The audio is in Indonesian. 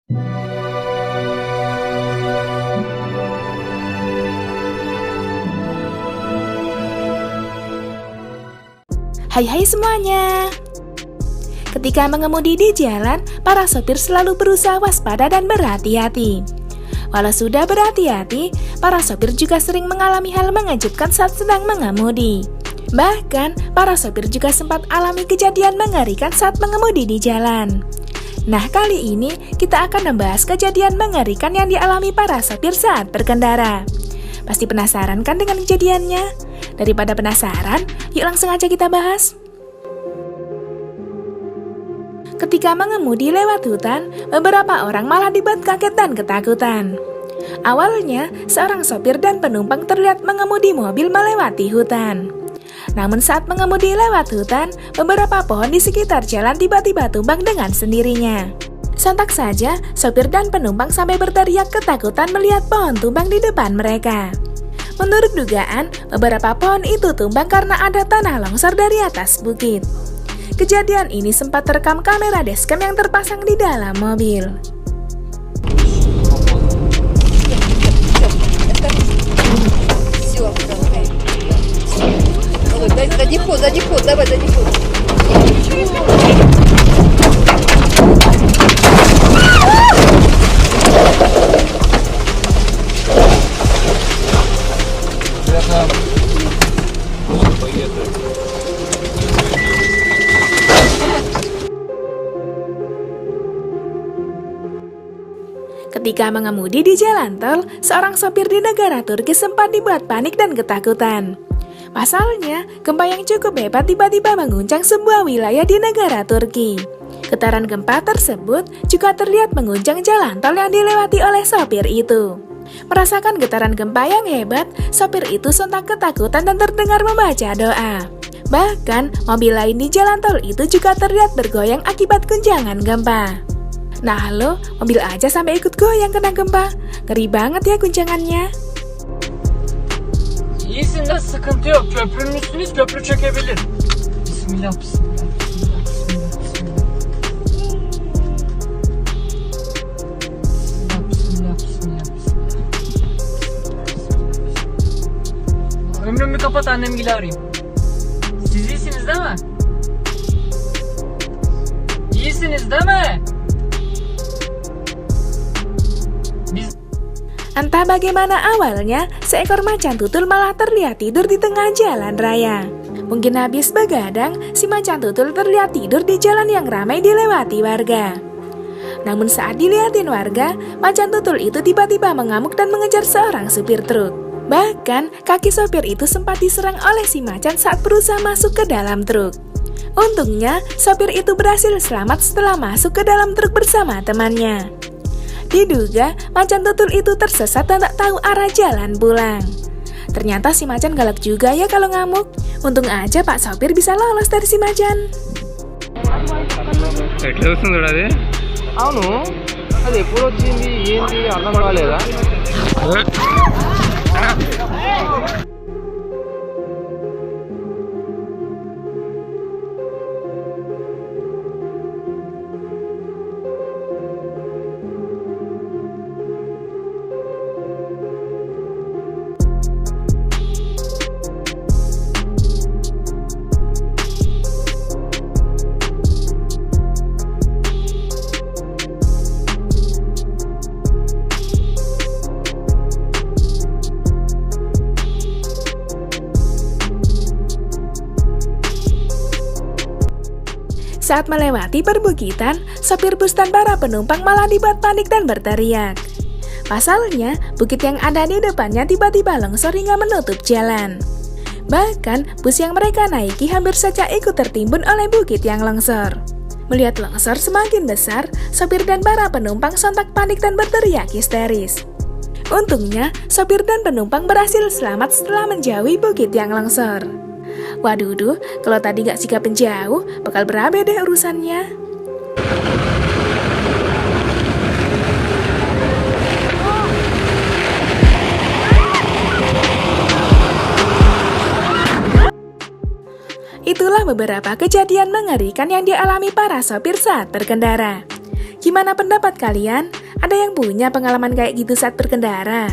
Hai semuanya. Ketika mengemudi di jalan, para sopir selalu berusaha waspada dan berhati-hati. Walau sudah berhati-hati, para sopir juga sering mengalami hal mengejutkan saat sedang mengemudi. Bahkan, para sopir juga sempat alami kejadian mengerikan saat mengemudi di jalan. Nah, kali ini kita akan membahas kejadian mengerikan yang dialami para sopir saat berkendara. Pasti penasaran kan dengan kejadiannya? Daripada penasaran, yuk langsung aja kita bahas. Ketika mengemudi lewat hutan, beberapa orang malah dibuat kaget dan ketakutan. Awalnya, seorang sopir dan penumpang terlihat mengemudi mobil melewati hutan. Namun saat mengemudi lewat hutan, beberapa pohon di sekitar jalan tiba-tiba tumbang dengan sendirinya. Sontak saja, sopir dan penumpang sampai berteriak ketakutan melihat pohon tumbang di depan mereka. Menurut dugaan, beberapa pohon itu tumbang karena ada tanah longsor dari atas bukit. Kejadian ini sempat terekam kamera dashcam yang terpasang di dalam mobil. Ketika mengemudi di jalan tol, seorang sopir di negara Turki sempat dibuat panik dan ketakutan. Pasalnya, gempa yang cukup hebat tiba-tiba mengguncang sebuah wilayah di negara Turki. Getaran gempa tersebut juga terlihat mengguncang jalan tol yang dilewati oleh sopir itu. Merasakan getaran gempa yang hebat, sopir itu sontak ketakutan dan terdengar membaca doa. Bahkan, mobil lain di jalan tol itu juga terlihat bergoyang akibat guncangan gempa. Nah lo, mobil aja sampai ikut goyang kena gempa. Ngeri banget ya guncangannya. İyisin de sıkıntı yok. Köprünün üstünüz, köprü çökebilir. Bismillah, bismillah, bismillah, bismillah, bismillah. Bismillah, bismillah. Ömrümü kapat, annemgili arayayım. Siz iyisiniz değil mi? İyisiniz değil mi? Entah bagaimana awalnya, seekor macan tutul malah terlihat tidur di tengah jalan raya. Mungkin habis begadang, si macan tutul terlihat tidur di jalan yang ramai dilewati warga. Namun saat dilihatin warga, macan tutul itu tiba-tiba mengamuk dan mengejar seorang supir truk. Bahkan, kaki sopir itu sempat diserang oleh si macan saat berusaha masuk ke dalam truk. Untungnya, sopir itu berhasil selamat setelah masuk ke dalam truk bersama temannya. Diduga, macan tutul itu tersesat dan tak tahu arah jalan pulang. Ternyata si macan galak juga ya kalau ngamuk. Untung aja Pak sopir bisa lolos dari si macan. Saat melewati perbukitan, sopir bus dan para penumpang malah dibuat panik dan berteriak. Pasalnya, bukit yang ada di depannya tiba-tiba longsor hingga menutup jalan. Bahkan, bus yang mereka naiki hampir saja ikut tertimbun oleh bukit yang longsor. Melihat longsor semakin besar, sopir dan para penumpang sontak panik dan berteriak histeris. Untungnya, sopir dan penumpang berhasil selamat setelah menjauhi bukit yang longsor. Waduh, kalau tadi gak sikap menjauh, bakal berabe deh urusannya. Itulah beberapa kejadian mengerikan yang dialami para sopir saat berkendara. Gimana pendapat kalian? Ada yang punya pengalaman kayak gitu saat berkendara?